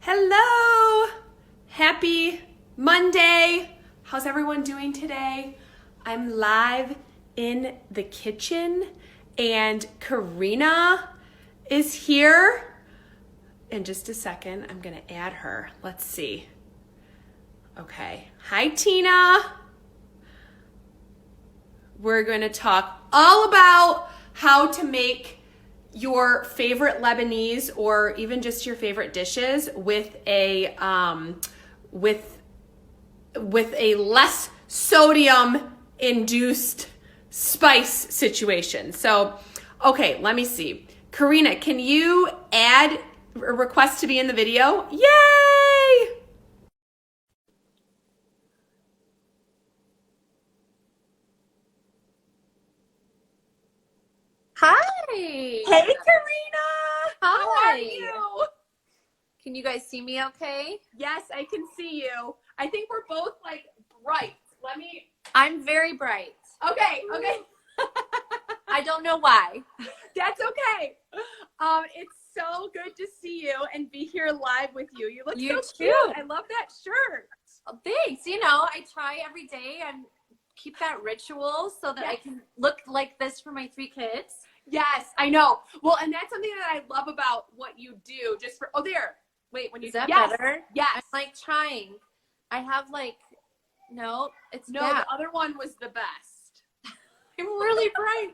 Hello! Happy Monday! How's everyone doing today? I'm live in the kitchen and Karina is here. In just a second, I'm gonna add her. Let's see. Okay. Hi, Tina. We're going to talk all about how to make your favorite Lebanese or even just your favorite dishes with a less sodium induced spice situation. So, okay, let me see. Karina, can you add a request to be in the video? Yay! Hi. Hey, Karina. How are Hi. you? Can you guys see me okay? Yes, I can see you. I think we're both like bright. I'm very bright. Okay. I don't know why. That's okay. It's so good to see you and be here live with you. You look You so too. cute. I love that shirt. Oh, thanks. You know, I try every day and keep that ritual so that I can look like this for my 3 kids. Yes, I know. Well, and that's something that I love about what you do. Just for wait, when you Is that yes, better? Yes. I'm like trying. I have like it's No, bad. the other one was the best. I'm really bright.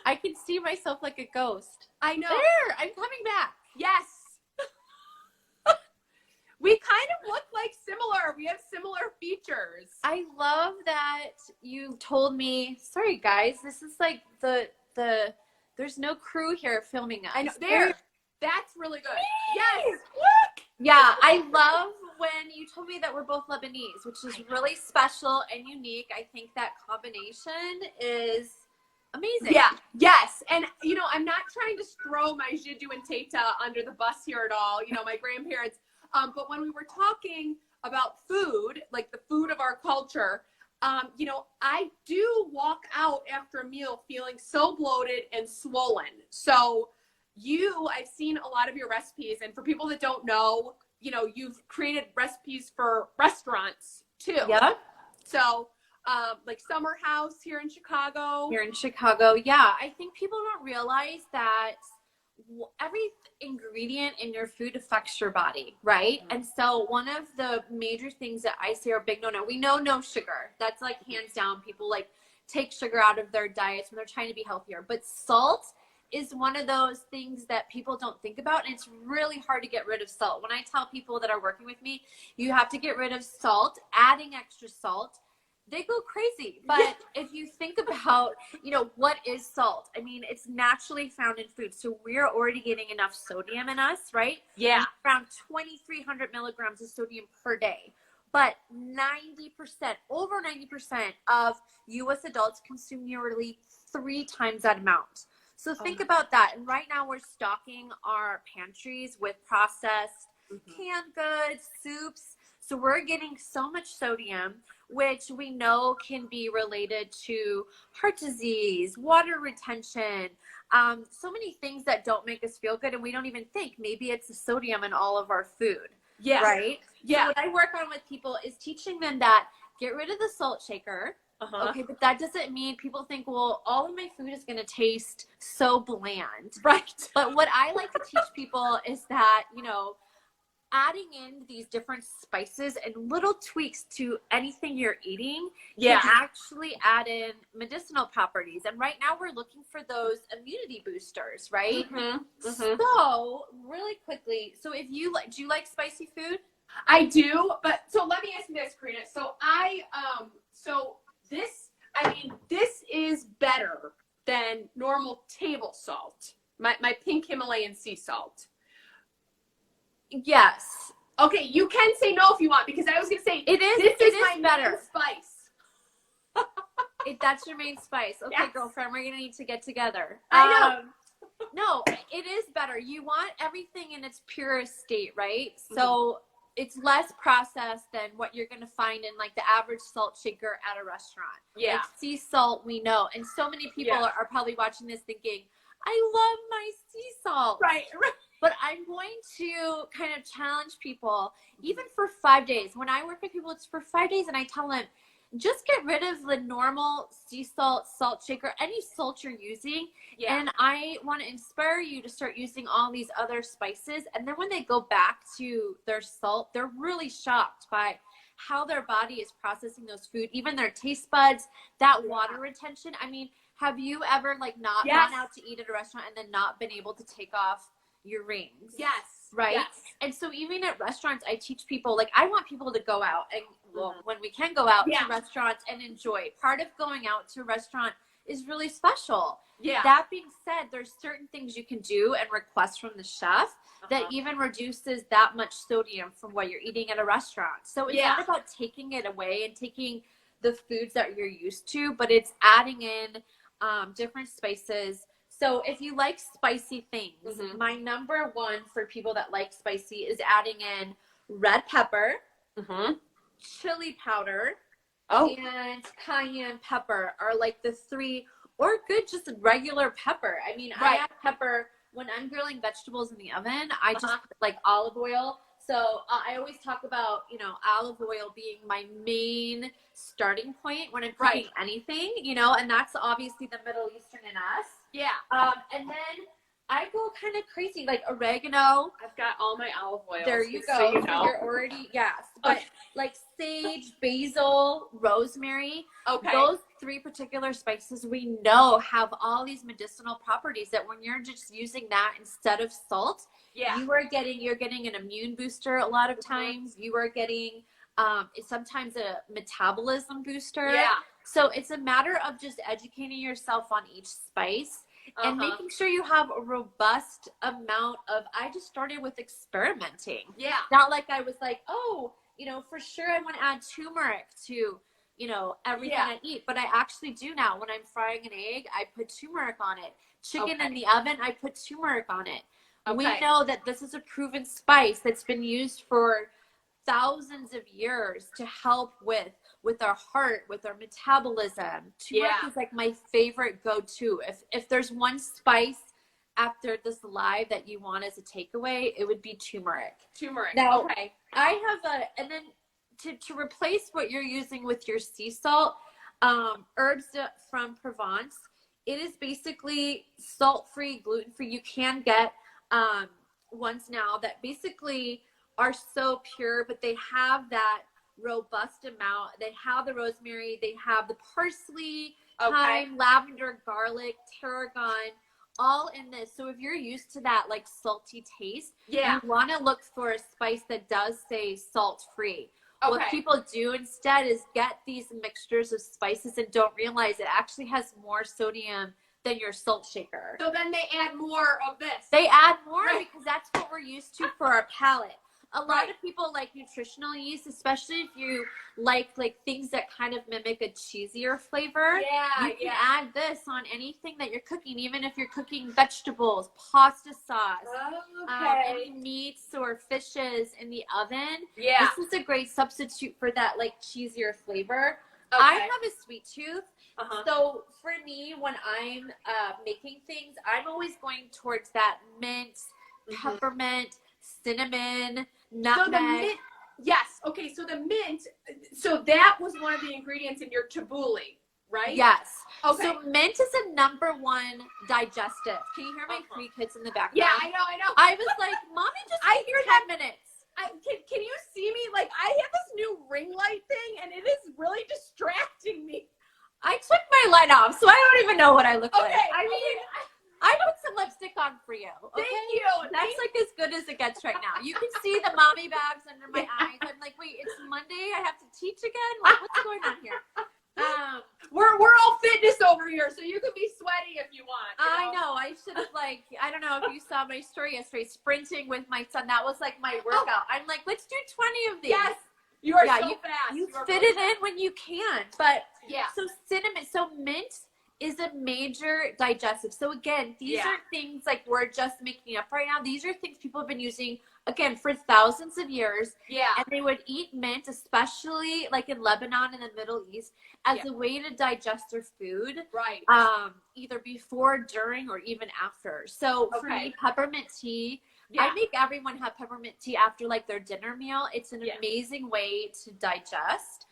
I can see myself like a ghost. I know. There, I'm coming back. Yes. We kind of look like similar. We have similar features. I love that you told me, sorry guys, this is like the there's no crew here filming us. I know. There. That's really good. Yes. Yeah, I love when you told me that we're both Lebanese, which is really special and unique. I think that combination is amazing. Yeah. Yes. And, I'm not trying to throw my Jiddu and Tata under the bus here at all. My grandparents. But when we were talking about food, like the food of our culture, I do walk out after a meal feeling so bloated and swollen. So I've seen a lot of your recipes, and for people that don't know, you've created recipes for restaurants too. Yeah. So, like Summer House here in Chicago. Here in Chicago. Yeah. I think people don't realize that every ingredient in your food affects your body, right? And so one of the major things that I say are big no we know no sugar. That's like hands down. People like take sugar out of their diets when they're trying to be healthier, but salt is one of those things that people don't think about, and it's really hard to get rid of salt. When I tell people that are working with me, you have to get rid of salt, adding extra salt, they go crazy. But if you think about, what is salt? I mean, it's naturally found in food. So we're already getting enough sodium in us, right? Yeah. Around 2,300 milligrams of sodium per day. But 90%, over 90% of U.S. adults consume nearly 3 times that amount. So think about that. And right now we're stocking our pantries with processed canned goods, soups. So we're getting so much sodium, which we know can be related to heart disease, water retention, so many things that don't make us feel good. And we don't even think maybe it's the sodium in all of our food. Yeah. Right? Yeah. So what I work on with people is teaching them that get rid of the salt shaker. Okay, but that doesn't mean people think, well, all of my food is going to taste so bland. Right. But what I like to teach people is that, adding in these different spices and little tweaks to anything you're eating can actually add in medicinal properties. And right now we're looking for those immunity boosters, right? So really quickly, so do you like spicy food? I do, but so let me ask you this, Karina. So this is better than normal table salt. My pink Himalayan sea salt. Yes. Okay, you can say no if you want, because I was gonna say this is my better spice. That's your main spice. Okay, yes. Girlfriend, we're gonna need to get together. I know. No, it is better. You want everything in its purest state, right? So it's less processed than what you're going to find in like the average salt shaker at a restaurant. Yeah. Like sea salt, we know. And so many people are probably watching this thinking, I love my sea salt. Right. But I'm going to kind of challenge people, even for 5 days. When I work with people, it's for 5 days, and I tell them, just get rid of the normal sea salt, salt shaker, any salt you're using. Yeah. And I want to inspire you to start using all these other spices. And then when they go back to their salt, they're really shocked by how their body is processing those food, even their taste buds, that water retention. I mean, have you ever like not gone out to eat at a restaurant and then not been able to take off your rings? Yes. Right? Yes. And so even at restaurants, I teach people, like, I want people to go out and, well, when we can go out to restaurants and enjoy. Part of going out to a restaurant is really special. Yeah. That being said, there's certain things you can do and request from the chef that even reduces that much sodium from what you're eating at a restaurant. So it's not about taking it away and taking the foods that you're used to, but it's adding in different spices. So if you like spicy things, my number one for people that like spicy is adding in red pepper, chili powder, and cayenne pepper are like the three, or good just regular pepper. I mean, I add pepper when I'm grilling vegetables in the oven. I just put like olive oil. So I always talk about, you know, olive oil being my main starting point when I'm cooking anything, you know, and that's obviously the Middle Eastern in us. Yeah. And then I go kind of crazy, like oregano. I've got all my olive oil. There you go. So you know. You're already, but like sage, basil, rosemary. Okay. Those three particular spices we know have all these medicinal properties that when you're just using that instead of salt, you're getting an immune booster a lot of times. You are getting sometimes a metabolism booster. Yeah. So it's a matter of just educating yourself on each spice and making sure you have a robust amount of, I just started with experimenting. Yeah. Not like I was like, oh, you know, for sure I want to add turmeric to, you know, everything I eat. But I actually do now. When I'm frying an egg, I put turmeric on it. Chicken in the oven, I put turmeric on it. We know that this is a proven spice that's been used for thousands of years to help with our heart, with our metabolism. Turmeric is like my favorite go-to. If there's one spice after this live that you want as a takeaway, it would be turmeric. Turmeric. Now, I have and then to replace what you're using with your sea salt, herbs from Provence, it is basically salt-free, gluten-free. You can get ones now that basically are so pure, but they have that robust amount. They have the rosemary, they have the parsley, thyme, lavender, garlic, tarragon, all in this. So if you're used to that like salty taste, you want to look for a spice that does say salt free. What people do instead is get these mixtures of spices and don't realize it actually has more sodium than your salt shaker. So then they add more of this. They add more because that's what we're used to for our palate. A lot of people like nutritional yeast, especially if you like things that kind of mimic a cheesier flavor. Yeah, you can add this on anything that you're cooking, even if you're cooking vegetables, pasta sauce, any meats or fishes in the oven. Yeah, this is a great substitute for that like cheesier flavor. I have a sweet tooth. So for me, when I'm making things, I'm always going towards that mint, peppermint, cinnamon, nutmeg. So the mint, so the mint, so that was one of the ingredients in your tabbouleh, right? Yes. Okay. So mint is a number one digestive. Can you hear my 3 kids in the background? Yeah, I know. I was like, Mommy, just I hear 10 minutes. Can you see me? Like, I have this new ring light thing, and it is really distracting me. I took my light off, so I don't even know what I look like. I mean, I put some lipstick on for you. Okay? Thank you. That's like as good as it gets right now. You can see the mommy bags under my eyes. I'm like, wait, it's Monday. I have to teach again. Like, what's going on here? We're all fitness over here, so you can be sweaty if you want. I know. I should have I don't know if you saw my story yesterday, sprinting with my son. That was like my workout. I'm like, let's do 20 of these. Yes. You are so fast. You fit it in when you can. But so cinnamon, so mint is a major digestive. So again, these are things like we're just making up right now. These are things people have been using, again, for thousands of years. Yeah. And they would eat mint, especially like in Lebanon and the Middle East, as a way to digest their food. Right. either before, during, or even after. So for me, peppermint tea, I make everyone have peppermint tea after like their dinner meal. It's an amazing way to digest.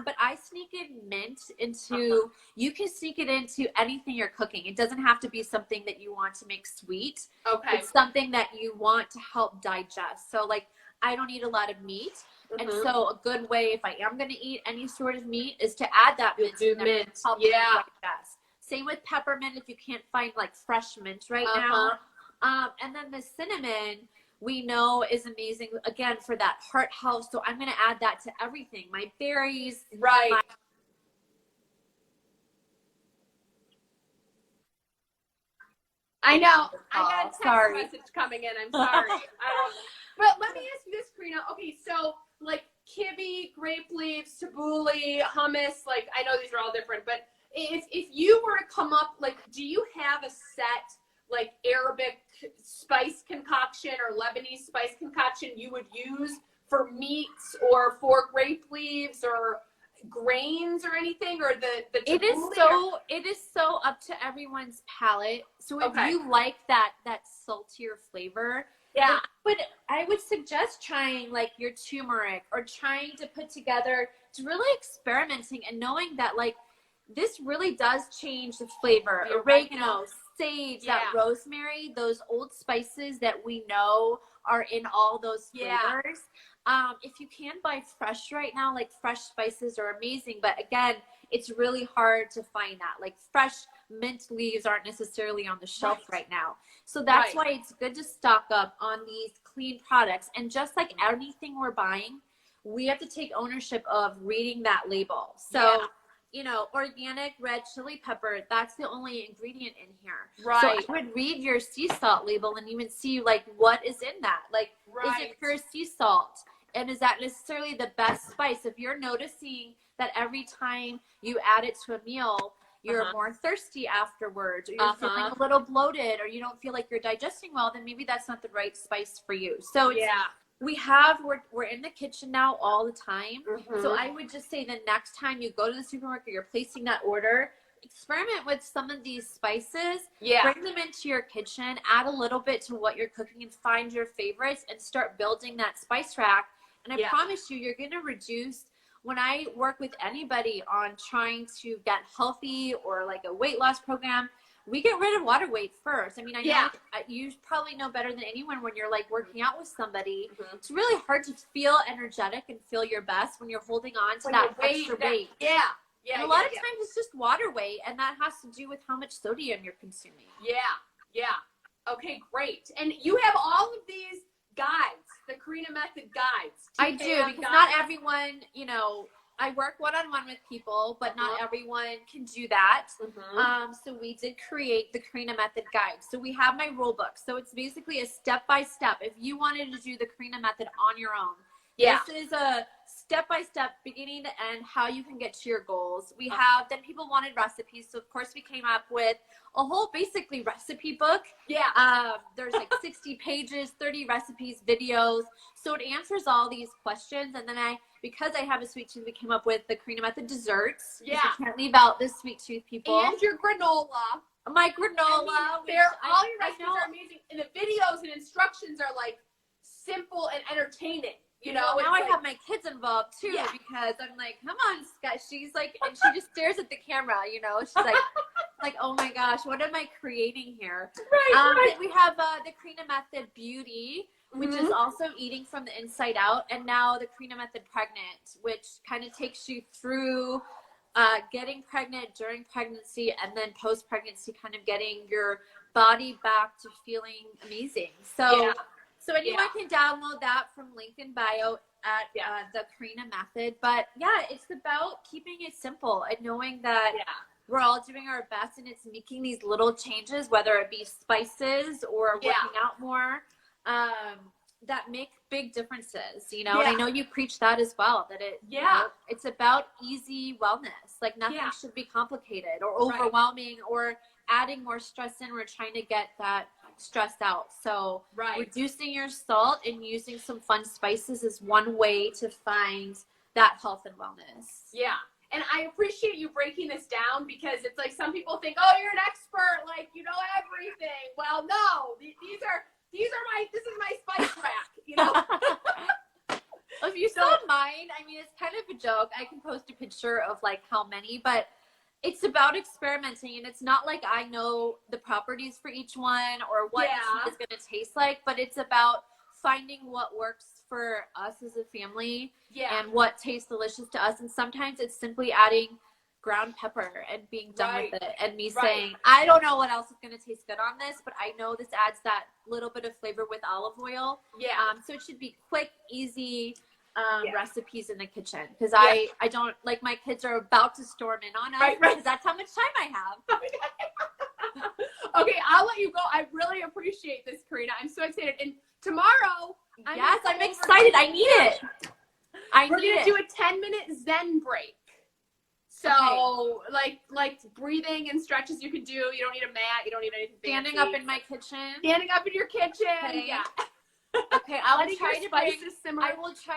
But I sneak in mint into, you can sneak it into anything you're cooking. It doesn't have to be something that you want to make sweet. It's something that you want to help digest. So like, I don't eat a lot of meat. And so a good way, if I am going to eat any sort of meat, is to add that mint to help digest. Same with peppermint if you can't find like fresh mint right now. And then the cinnamon, we know is amazing, again, for that heart health. So I'm going to add that to everything. My berries. I know. I got a text message coming in. I'm sorry. But let me ask you this, Karina. Okay, so like kibbeh, grape leaves, tabbouleh, hummus, like I know these are all different, but if you were to come up, like, do you have a set like Arabic spice concoction or Lebanese spice concoction you would use for meats or for grape leaves or grains or anything, or the it is so up to everyone's palate. So if you like that saltier flavor, I would suggest trying like your turmeric, or trying to put together, to really experimenting and knowing that like this really does change the flavor. Oregano, sage, that rosemary, those old spices that we know are in all those flavors. If you can buy fresh right now, like fresh spices are amazing, but again, it's really hard to find that. Like fresh mint leaves aren't necessarily on the shelf right now. So that's why it's good to stock up on these clean products. And just like anything we're buying, we have to take ownership of reading that label. So, you know, organic red chili pepper, that's the only ingredient in here. So I would read your sea salt label and even see like what is in that. Like, is it pure sea salt? And is that necessarily the best spice? If you're noticing that every time you add it to a meal, you're more thirsty afterwards, or you're feeling a little bloated, or you don't feel like you're digesting well, then maybe that's not the right spice for you. So we're in the kitchen now all the time. So I would just say the next time you go to the supermarket, you're placing that order, experiment with some of these spices, bring them into your kitchen, add a little bit to what you're cooking, and find your favorites and start building that spice rack. And I promise you, you're going to reduce. When I work with anybody on trying to get healthy or like a weight loss program, we get rid of water weight first. I mean, I know you probably know better than anyone when you're like working out with somebody. It's really hard to feel energetic and feel your best when you're holding on to that extra weight. And a lot of times it's just water weight, and that has to do with how much sodium you're consuming. Okay, great. And you have all of these guides, the Karina Method guides. I do, because not everyone, you know, I work one-on-one with people, but not everyone can do that. So we did create the Karina Method guide. So we have my rule book. So it's basically a step-by-step. If you wanted to do the Karina Method on your own, this is a step-by-step, beginning to end, how you can get to your goals. We have, then people wanted recipes. So of course we came up with a whole basically recipe book. There's like 60 pages, 30 recipes, videos. So it answers all these questions. And then because I have a sweet tooth, we came up with the Karina Method desserts. You can't leave out the sweet tooth, people. And your granola. My granola. I mean, all your recipes are amazing. And the videos and instructions are like simple and entertaining. You know, now I have my kids involved too, because I'm like, come on, Scott. She's like, and she just stares at the camera, you know, she's like, oh my gosh, what am I creating here? We have the Karina Method Beauty, which is also eating from the inside out. And now the Karina Method Pregnant, which kind of takes you through getting pregnant, during pregnancy, and then post-pregnancy, kind of getting your body back to feeling amazing. So anyone can download that from link in bio at the Karina Method. But it's about keeping it simple and knowing that we're all doing our best, and it's making these little changes, whether it be spices or working out more, that make big differences, you know. And I know you preach that as well, that you know, it's about easy wellness. Like nothing should be complicated or overwhelming or adding more stress in. We're trying to get that stressed out. So reducing your salt and using some fun spices is one way to find that health and wellness. And I appreciate you breaking this down because it's like some people think, oh, you're an expert, like you know everything. Well, no, this is my spice rack, you know. If you saw mine, I mean, it's kind of a joke. I can post a picture of like how many, but it's about experimenting, and it's not like I know the properties for each one or what each is going to taste like, but it's about finding what works for us as a family and what tastes delicious to us. And sometimes it's simply adding ground pepper and being done with it, and me saying, I don't know what else is going to taste good on this, but I know this adds that little bit of flavor with olive oil. So it should be quick, easy recipes in the kitchen, because I don't, like, my kids are about to storm in on us because that's how much time I have. Okay, I'll let you go. I really appreciate this, Karina. I'm so excited. And tomorrow, I'm excited. I need it. We're going to do a 10-minute Zen break. So, like breathing and stretches you can do. You don't need a mat. You don't need anything fancy. Standing up in my kitchen. Standing up in your kitchen. Okay. Yeah. Okay, I will try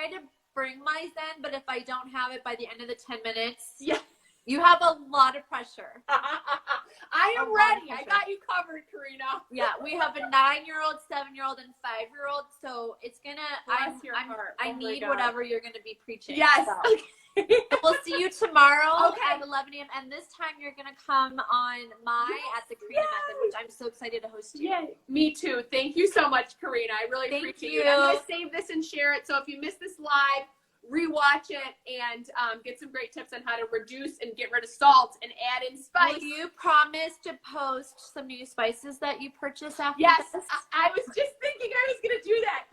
to bring my Zen, but if I don't have it by the end of the 10 minutes, you have a lot of pressure. I am ready. I got you covered, Karina. Yeah, we have a 9-year-old, 7-year-old, and 5-year-old, so it's gonna. I need whatever you're gonna be preaching. Yes. So. We'll see you tomorrow at 11 a.m. And this time you're going to come on at the Karina Method, which I'm so excited to host you. Yeah, me too. Thank you so much, Karina. I really appreciate it. I'm going to save this and share it. So if you missed this live, rewatch it and get some great tips on how to reduce and get rid of salt and add in spice. Will you promise to post some new spices that you purchase after this? I was just thinking I was going to do that.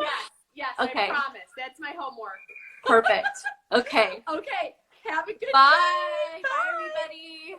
Yes, okay. I promise. That's my homework. Perfect. Okay. Okay. Have a good day. Bye. Bye, everybody.